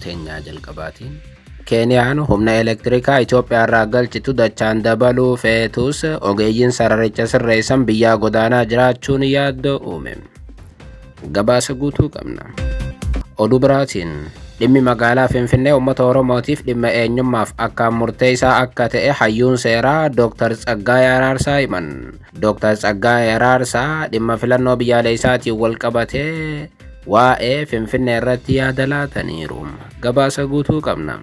teenyaa jalqabaatiin. Keeniyaan humna elektirikaa Itoophiyaa irraa galchitu dachaan dabaluu feetus ogeeyyiin sararicha sirreessan biyyaa godaanaa jiraachuun yaaddoo uume. Gabaasa guutuu qabna. Oduu biraatiin dhimmi magaalaa Finfinnee uummata Oromootiif dhimma eenyummaaf akkaan murteessaa akka ta'e hayyuun seeraa Dr. Tsaggaayee Araarsaa himan. Dr. Tsaggaayee Araarsaa dhimma filannoo biyyaalessaatiin wal qabatee waa'ee Finfinnee irratti yaada laataniiru. Gabaasa guutuu qabna.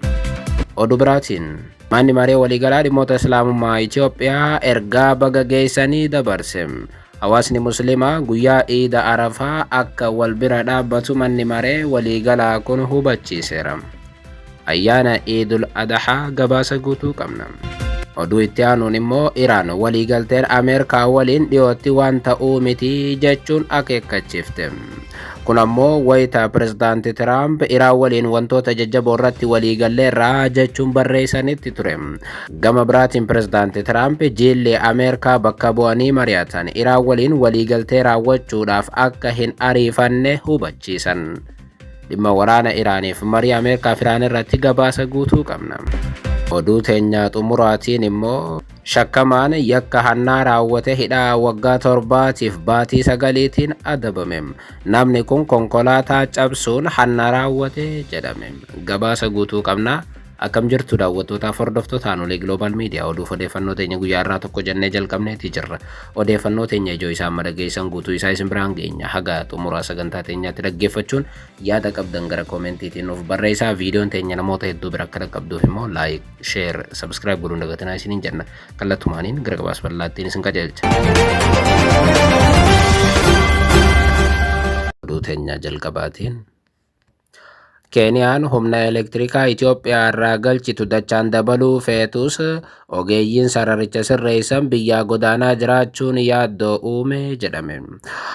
Oduu biraatiin manni maree waliigalaa dhimmoota Islaamummaa Itoophiyaa ergaa baga geessanii dabarse. Hawaasni Musliimaa guyyaa Iida Arafaa akka wal bira dhaabbatu manni maree waliigalaa kun hubachiiseera. Ayyaana Iidul Adhaa gabaasa guutuu qabna. Oduu itti aanuun immoo Iraan waliigalteen Ameerikaa waliin dhiyootti waan ta'uu miti jechuun akeekkachiifte. Kun ammoo wayita pirezidaantii Tiraamp Iraan waliin wantoota jajjaboo irratti waliigalleerra jechuun barreessanitti ture. Gama biraatiin pirezidaantii Tiraamp jilli Ameerikaa bakka bu'anii mari'atan Iraan waliin waliigaltee raawwachuudhaaf akka hin ariifanne hubachiisan. Dhimma waraana Iraaniif marii Ameerikaa fi Iraan irratti gabaasa guutuu qabna. Oduu teenyaa xumuraatiin immoo shakkamaan yakka hannaa raawwate hidhaa waggaa 7tiif baatii 9tiin adabame. Namni kun konkolaataa cabsuun hannaa raawwate jedhame. Gabaasa guutuu qabna. Akkam jirtu daawwattootaaf hordoftoota aanolee Global Media oduuf odeeffannoo teenya guyyaa irraa tokko jennee jalqabneeti jirra. Odeeffannoo teenya ijoo isaan madaggeessan guutuu isaa isin biraan geenya. Haga xumuraa sagantaa teenyaatti dhaggeeffachuun yaada qabdan gara koomentiitiin nuuf barreessaa. Viidiyoon teenya namoota hedduu bira akka dhaqqabduuf immoo laayik, sheer, sabskiraayib godhuun dagatinaa isiniin jenna. Kallattumaaniin gara gabaasa bal'aattiin isin qajeelcha. Oduu teenyaa jalqabaatiin Keeniyaan humna elektirikaa Itoophiyaa irraa galchitu dachaan dabaluu feetus ogeeyyiin sararicha sirreessan biyyaa godaanaa jiraachuun yaaddoo uume jedhame.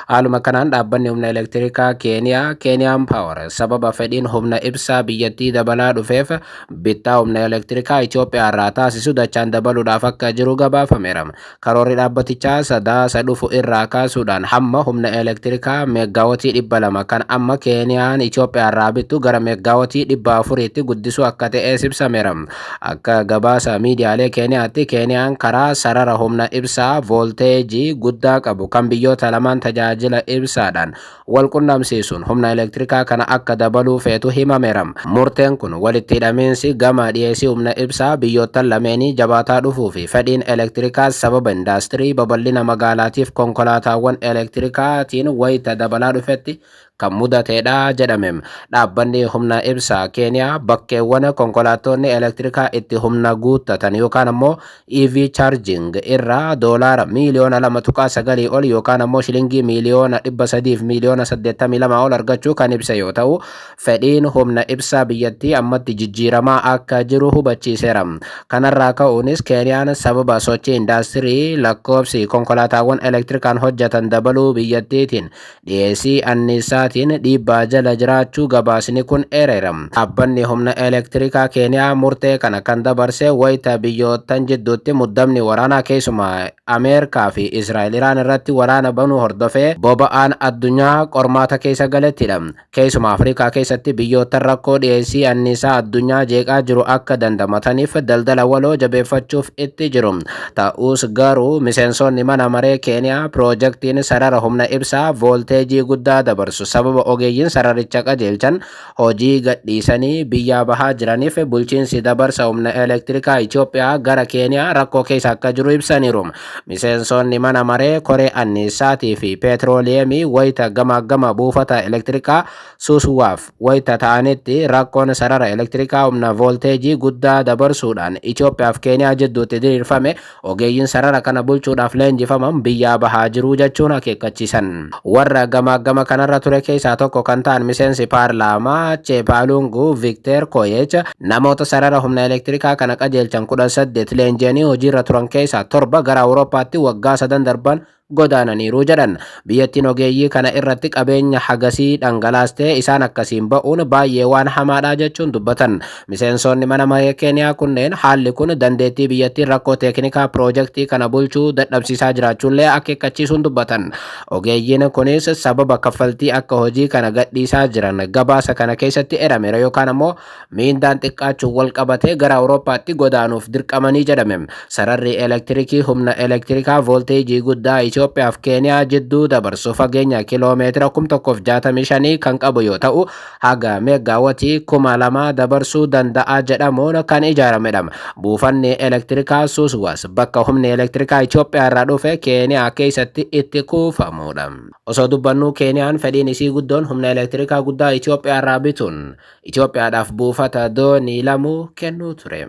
Haaluma kanaan dhaabbanni humna elektirikaa Keeniyaa Kenyan Power sababa fedhiin humna ibsaa biyyattii dabalaa dhufeef bittaa humna elektirikaa Itoophiyaa irraa taasisu dachaan dabaluudhaaf akka jiru gabaafameera. Karoorri dhaabbatichaa sadaasa dhufu irraa kaasuudhaan hamma humna elektirikaa meeggaawatii 200 kan amma Keeniyaan Itoophiyaa irraa bittu gara meeggaawatii 400tti guddisuu akka ta'e ibsameera. Akka gabaasa miidiyaalee Keeniyaatti Keeniyaan karaa sarara humna ibsaa voolteejii guddaa qabu kan biyyoota lamaan tajaajila ibsaadhaan wal qunnamsiisuun humna elektirikaa kana akka dabaluu feetu himameera. Murteen kun walitti hidhamiinsi gama dhiyeessii humna ibsaa biyyoota lameenii jabaataa dhufuu fi fedhiin elektirikaa sababa indaastirii babal'ina magaalaatiif konkolaataawwan elektirikaatiin wayita dabalaa dhufetti kan mudateedha jedhame. Dhaabbanni humna ibsaa Keeniyaa bakkeewwan konkolaattonni elektirikaa itti humna guuttatan yookaan ammoo EV charging irraa doolaara miliyoona 2.9 ol yookaan ammoo shilingii miliyoona 300 fi miliyoona 82 ol argachuu kan ibse yoo ta'u, fedhiin humna ibsaa biyyattii ammatti jijjiiramaa akka jiru hubachiiseera. Kanarraa ka'uunis Keeniyaan sababa sochii indaastirii lakkoofsi konkolaataawwan elektirikaan hojjetan dabaluu biyyattiitiin dhiyeessii anniisaa dhiibbaa jala jiraachuu gabaasni kun eereera. Dhaabbanni humna elektirikaa Keeniyaa murtee kana kan dabarse wayita biyyootan jidduutti muddamni waraanaa keessumaa Ameerikaa fi Israa'el Iraan irratti waraana banuu hordofee boba'aan addunyaa qormaata keessa galettidha. Keessumaa Afrikaa keessatti biyyootan rakkoo dhiyeessii anniisaa addunyaa jeeqaa jiru akka dandamataniif daldala waloo jabeeffachuuf itti jiru. Ta'us garuu miseensonni mana maree Keeniyaa piroojeektiin sarara humna ibsaa voolteejii guddaa dabarsu sababa ogeeyyiin sararicha qajeelchan hojii gadhiisanii biyyaa bahaa jiraniif bulchiinsi dabarsa humna elektirikaa Itoophiyaa gara Keeniyaa rakkoo keessa akka jiru ibsaniiru. Miseensonni mana maree koree anniisaatii fi peetrooliyeemii wayita gama buufata elektirikaa Suswaaf wayita ta'anitti rakkoon sarara elektirikaa humna voolteejii guddaa dabarsuudhaan Itoophiyaa fi Keeniyaa jidduutti diriirfame ogeeyyiin sarara kana bulchuudhaaf leenjifaman biyyaa bahaa jiru jechuun akeekkachiisan. Warra gama kanarra ture keessaa tokko kan ta'an miseensi paarlaamaa Chepalungu Victor Koyech namoota sarara humna elektirikaa kana qajeelchan 18 leenji'anii hojiirra turan keessaa 7 gara Awurooppaatti waggaa 3 darban godaananiiru jedhan. Biyyattiin ogeeyyii kana irratti qabeenya hagasii dhangalaastee isaan akkasiin ba'uun baay'ee waan hamaadha jechuun dubbatan. Miseensonni mana maree Keeniyaa kunneen haalli kun dandeettii biyyattiin rakkoo teeknikaa piroojeektii kana bulchuu dadhabsiisaa jiraachuullee akeekkachiisuun dubbatan. Ogeeyyiin kunis sababa kaffaltii akka hojii kana gadhiisaa jiran gabaasa kana keessatti erameera yookaan ammoo miindaan xiqqaachuun wal qabatee gara Awurooppaatti godaanuuf dirqamanii jedhame. Sararri elektirikii humna elektirikaa voolteejii guddaa Itoophiyaa fi Keeniyaa jidduu dabarsu fageenya kiloomeetira 1,065 kan qabu yoo ta'u haga meegaawatii 2,000 dabarsuu danda'a jedhamuun kan ijaaramedha. Buufanni elektirikaa Suswas bakka humni elektirikaa Itoophiyaa irraa dhufe Keeniyaa keessatti itti kuufamudha. Osoo dubbannu Keeniyaan fedhiin isii guddoon humna elektirikaa guddaa Itoophiyaa irraa bituun Itoophiyaadhaaf buufata doonii lamuu kennuu ture.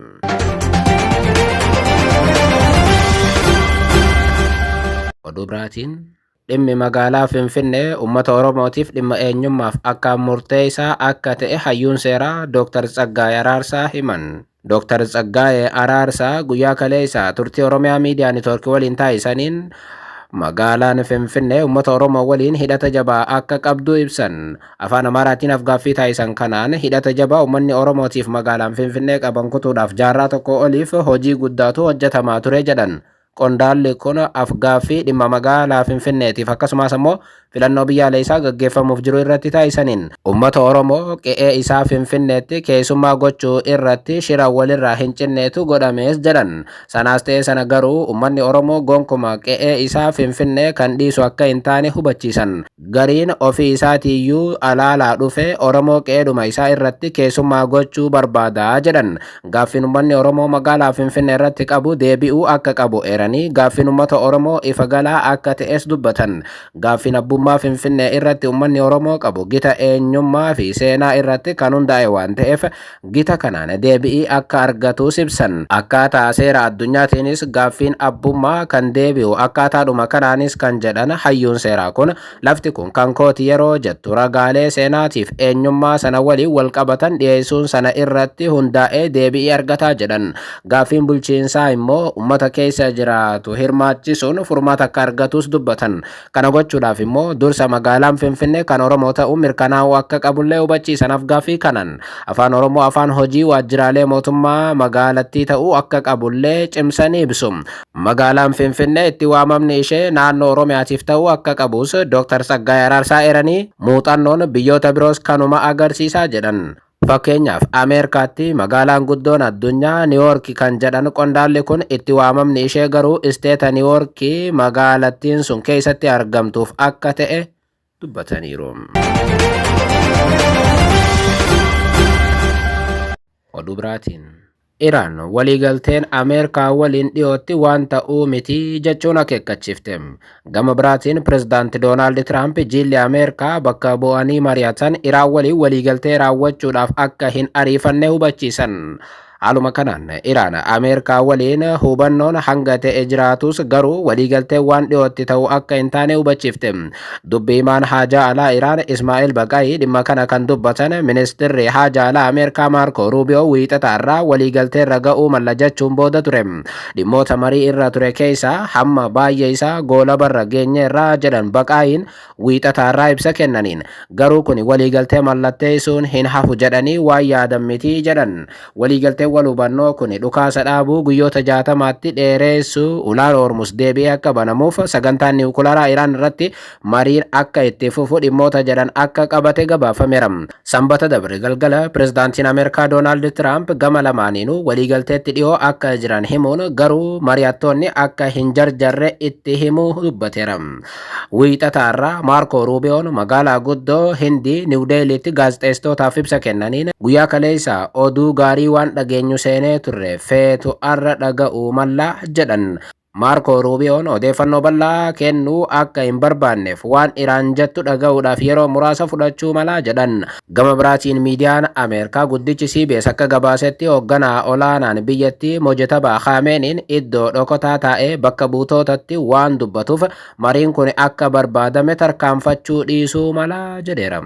Oduu biraatiin dhimmi magaalaa Finfinnee uummata Oromootiif dhimma eenyummaaf akka murteessaa akka ta'e hayyuun seeraa Dr. Tsaggaayee Araarsaa himan. Dr. Tsaggaayee Araarsaa guyyaa kaleessaa turtii Oromiyaa Miidiyaa Neetwoorkii waliin taasisaniin magaalaan Finfinnee uummata Oromoo waliin hidhata jabaa akka qabdu ibsan. Afaan Amaaraatiin afgaaffii taasisan kanaan hidhata jabaa uummanni Oromootiif magaalaan Finfinnee qaban kutuudhaaf jaarraa tokko oliif hojii guddaatu hojjetamaa ture jedhan. Qondaalli kun afgaaffii dhimma magaalaa Finfinneetiif akkasumas ammoo filannoo biyyaalessaa gaggeeffamuuf jiru irratti taasisaniin uummata Oromoo qe'ee isaa Finfinneetti keessummaa gochuu irratti shira walirraa hin cinneetu godhamees jedhan. Sanaas ta'e sana garuu uummanni Oromoo gonkumaa qe'ee isaa Finfinnee kan dhiisu akka hin taane hubachiisan. Gariin ofii isaatiiyyuu alaalaa dhufe Oromoo qe'eedhuma isaa irratti keessummaa gochuu barbaadaa jedhan. Gaaffiin uummanni Oromoo magaalaa Finfinnee irratti qabu deebi'uu akka qabu gaaffiin uummata Oromoo ifa galaa akka ta'es dubbatan. Gaaffiin abbummaa Finfinnee irratti uummanni Oromoo qabu gita eenyummaa fi seenaa irratti kan hundaa'e waan ta'eef gita kanaan deebi'ii akka argatus ibsan. Akkaataa seera addunyaatiinis gaaffiin abbummaa kan deebi'u akkaataadhuma kanaanis kan jedhan hayyuun seeraa kun lafti kun kan kooti yeroo jettu ragaalee seenaatiif eenyummaa sana waliin wal qabatan dhiyeessuun sana irratti hundaa'ee deebi'ii argataa jedhan. Gaaffiin bulchiinsaa immoo uummata keessa jiraatu hirmaachisuun furmaata akka argatus dubbatan. Kana gochuudhaaf immoo dursa magaalaan Finfinnee kan Oromoo ta'uu mirkanaa'uu akka qabullee hubachiisan. Afgaaffii kanan afaan Oromoo afaan hojii waajjiraalee mootummaa magaalattii ta'uu akka qabullee cimsanii ibsu. Magaalaan Finfinnee itti waamamni ishee naannoo Oromiyaatiif ta'uu akka qabus Dr. Tsaggaayee Araarsaa eeranii muuxannoon biyyoota biroos kanuma agarsiisaa jedhan. Fakkeenyaaf Ameerikaatti magaalaan guddoon addunyaa Niiwoorkii kan jedhan qondaalli kun itti waamamni ishee garuu isteeta Niiwoorkii magaalattiin sun keessatti argamtuuf akka ta'e dubbataniiru. Oduu biraatiin Iraan waliigalteen Ameerikaa waliin dhiyootti waan ta'uu miti jechuun akeekkachiifte. Gama biraatiin pirezidaanti Doonaald Tiraamp jilli Ameerikaa bakka bu'anii mari'atan Iraan waliin waliigaltee raawwachuudhaaf akka hin ariifanne hubachiisan. Haaluma kanaan Iraan Ameerikaa waliin hubannoon hanga ta'e jiraatus garuu waliigaltee waan dhiyootti ta'uu akka hin taane hubachiifte. Dubbi himaan haajaa alaa Iraan Ismaa'eel Baqaayii dhimma kana kan dubbatan ministeerri haajaa alaa Ameerikaa Maarko Ruubiyoo wiixata irraa waliigaltee irra ga'uu malla jechuun booda ture. Dhimmoota marii irra ture keessaa hamma baay'ee isaa goolabarra geenye irraa jedhan Baqaayiin wiixata irraa ibsa kennaniin. Garuu kun waliigaltee mallatteessuun hin hafu jedhanii waan yaadan miti jedhan. Waliigaltee wal hubannoo kun dhukaasa dhaabuu guyyoota 60tti dheeressu ulaan Hormuz deebi'ee akka banamuuf sagantaan niwukulaaraa Iraan irratti mariin akka itti fufu dhimmoota jedhan akka qabate gabaafameera. Sanbata dabre galgala pirezidaantiin Ameerikaa Doonaald Tiraamp gama lamaaniinuu waliigalteetti dhiyoo akka jiran himuun garuu mari'attoonni akka hin jarjarre itti himuu dubbateera. Wiixataarraa Maarko Ruubiyoon magaalaa guddoo Hindii Niw Deeliitti gaazexeessitootaaf ibsa kennaniin guyyaa kaleessa oduu gaarii waan dhageenyu seenee turre feetu arra dhaga'uu mallaa jedhan. Maarko Ruubiyoon odeeffannoo bal'aa kennuu akka hin barbaanneef waan Iraan jettu dhaga'uudhaaf yeroo muraasa fudhachuu malaa jedhan. Gama biraatiin miidiyaan Ameerikaa guddichi CBS akka gabaasetti hoogganaa olaanaan biyyattii Mojtaba Khameneiin iddoo dhokataa taa'ee bakka buutootatti waan dubbatuuf mariin kun akka barbaadame tarkaanfachuu dhiisuu malaa jedheera.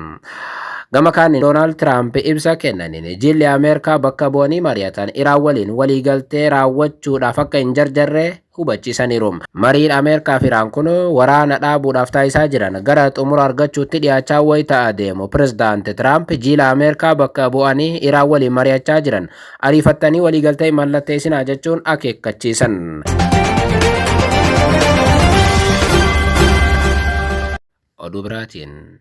Gama kaaniin Doonaald Tiraamp ibsa kennaniin jilli Ameerikaa bakka bu'anii mari'atan Iraan waliin waliigaltee raawwachuudhaaf akka hin jarjarre hubachiisaniiru. Mariin Ameerikaa fi Iraan kun waraana dhaabuudhaaf taasisaa jiran gara xumura argachuutti dhiyaachaa wayita adeemu. Pirezidaanti Tiraamp jila Ameerikaa bakka bu'anii Iraan waliin mari'achaa jiran ariifattanii waliigaltee mallatteessinaa jechuun akeekkachiisan. Oduu biraatiin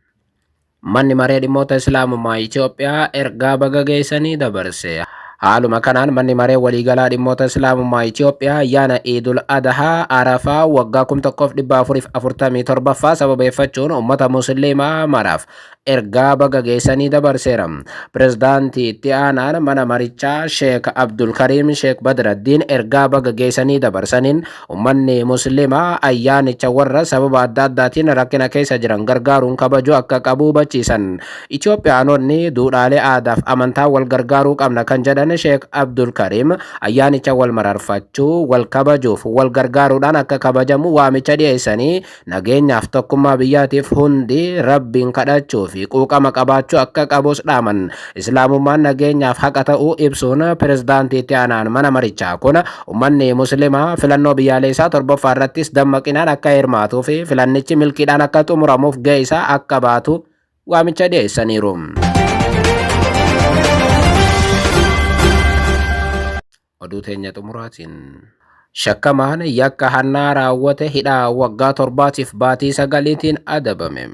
manni maree dhimmoota Islaamummaa Itoophiyaa ergaa baga geessanii dabarse. Haaluma kanaan manni maree waliigalaa dhimmoota Islaamummaa Itoophiyaa ayyaana Iidul Adhaa Arafaa waggaa 1447ffaa sababeeffachuun uummata musliimaa maraaf ergaa baga geessanii dabarseera. Pirezidaantii itti aanaan mana marichaa Sheek Abdul Kariim Sheek Badraddiin ergaa baga geessanii dabarsaniin uummanni musliimaa ayyaanicha warra sababa adda addaatiin rakkina keessa jiran gargaaruun kabajuu akka qabu hubachiisan. Itoophiyaanonni duudhaalee aadaaf amantaa wal gargaaruu qabna kan jedhan Sheek Abdul Kariim ayyaanicha wal mararfachuu, wal kabajuuf, wal gargaaruudhaan akka kabajamu waamicha dhiyeessanii nageenyaaf tokkummaa biyyaatiif hundi rabbiin kadhachuu fi quuqama qabaachuu akka qabus dhaaman. Islaamummaan nageenyaaf haqa ta'uu ibsuun pirezidaantii itti aanaan mana marichaa kun uummanni musliimaa filannoo biyyaalessaa 7ffaa irrattis dammaqinaan akka hirmaatuu fi filannichi milkiidhaan akka xumuramuuf gahee isaa akka baatu waamicha dhiyeessaniiru. Oduu teenya xumuraatiin shakkamaan yakka hannaa raawwate hidhaa waggaa 7tiif baatii 9tiin adabame.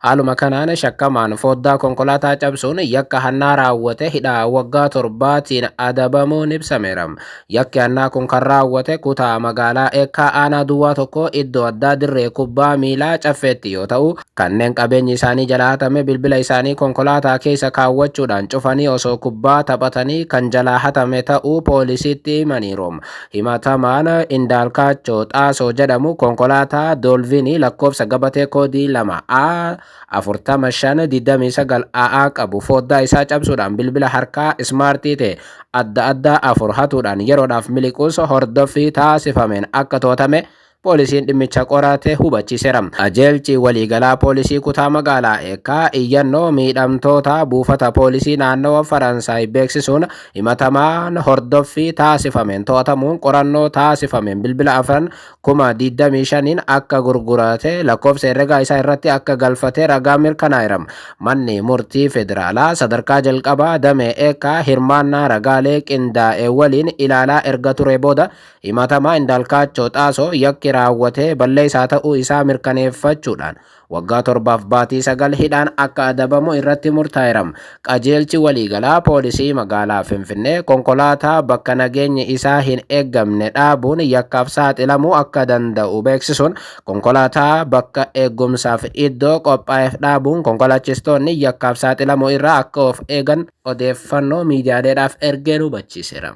Haaluma kanaan shakkamaan foddaa konkolaataa cabsuun yakka hannaa raawwate hidhaa waggaa 7tiin adabamuun ibsameera. Yakki hannaa kun kan raawwate kutaa magaalaa Eekkaa Aanaa Duwwaa tokko iddoo addaa dirree kubbaa miilaa Caffeetti yoo ta'u, kanneen qabeenyi isaanii jalaa hatame bilbila isaanii konkolaataa keessa kaawwachuudhaan cufanii osoo kubbaa taphatanii kan jalaa hatame ta'uu poolisiitti himaniiru. Himatamaan Indaalkaachoo Xaasoo jedhamu konkolaataa Doolvinii lakkoofsa gabatee koodii 2A 4529 AA qabu foddaa isaa cabsuudhaan bilbila harkaa ismaartii ta'e adda addaa 4 hatuudhaan yeroodhaaf miliquus hordoffii taasifameen akka to'atame poolisiin dhimmicha qoratee hubachiiseera. Qajeelchi waliigalaa poolisii kutaa magaalaa Eekkaa iyyannoo miidhamtoota buufata poolisii naannoo Faransaay beeksisuun himatamaan hordoffii taasifameen to'atamuun qorannoo taasifameen bilbila 4,025 akka gurgurate lakkoofsa herregaa isaa irratti akka galfate ragaa mirkanaa'eera. Manni murtii federaalaa sadarkaa jalqabaa damee Eekkaa hirmaannaa ragaalee qindaa'e waliin ilaalaa erga ture booda himatamaa Indaalkaachoo Xaasoo yakki raawwatee balleessaa ta'uu isaa mirkaneeffachuudhaan waggaa 7f baatii 9 hidhaan akka adabamu irratti murtaa'eera. Qajeelchi waliigalaa poolisii magaalaa Finfinnee konkolaataa bakka nageenyi isaa hin eeggamne dhaabuun yakkaaf saaxilamuu akka danda'u beeksisuun konkolaataa bakka eegumsaaf iddoo qophaa'eef dhaabuun konkolaachistoonni yakkaaf saaxilamuu irraa akka of eegan odeeffannoo miidiyaaleedhaaf ergeen hubachiiseera.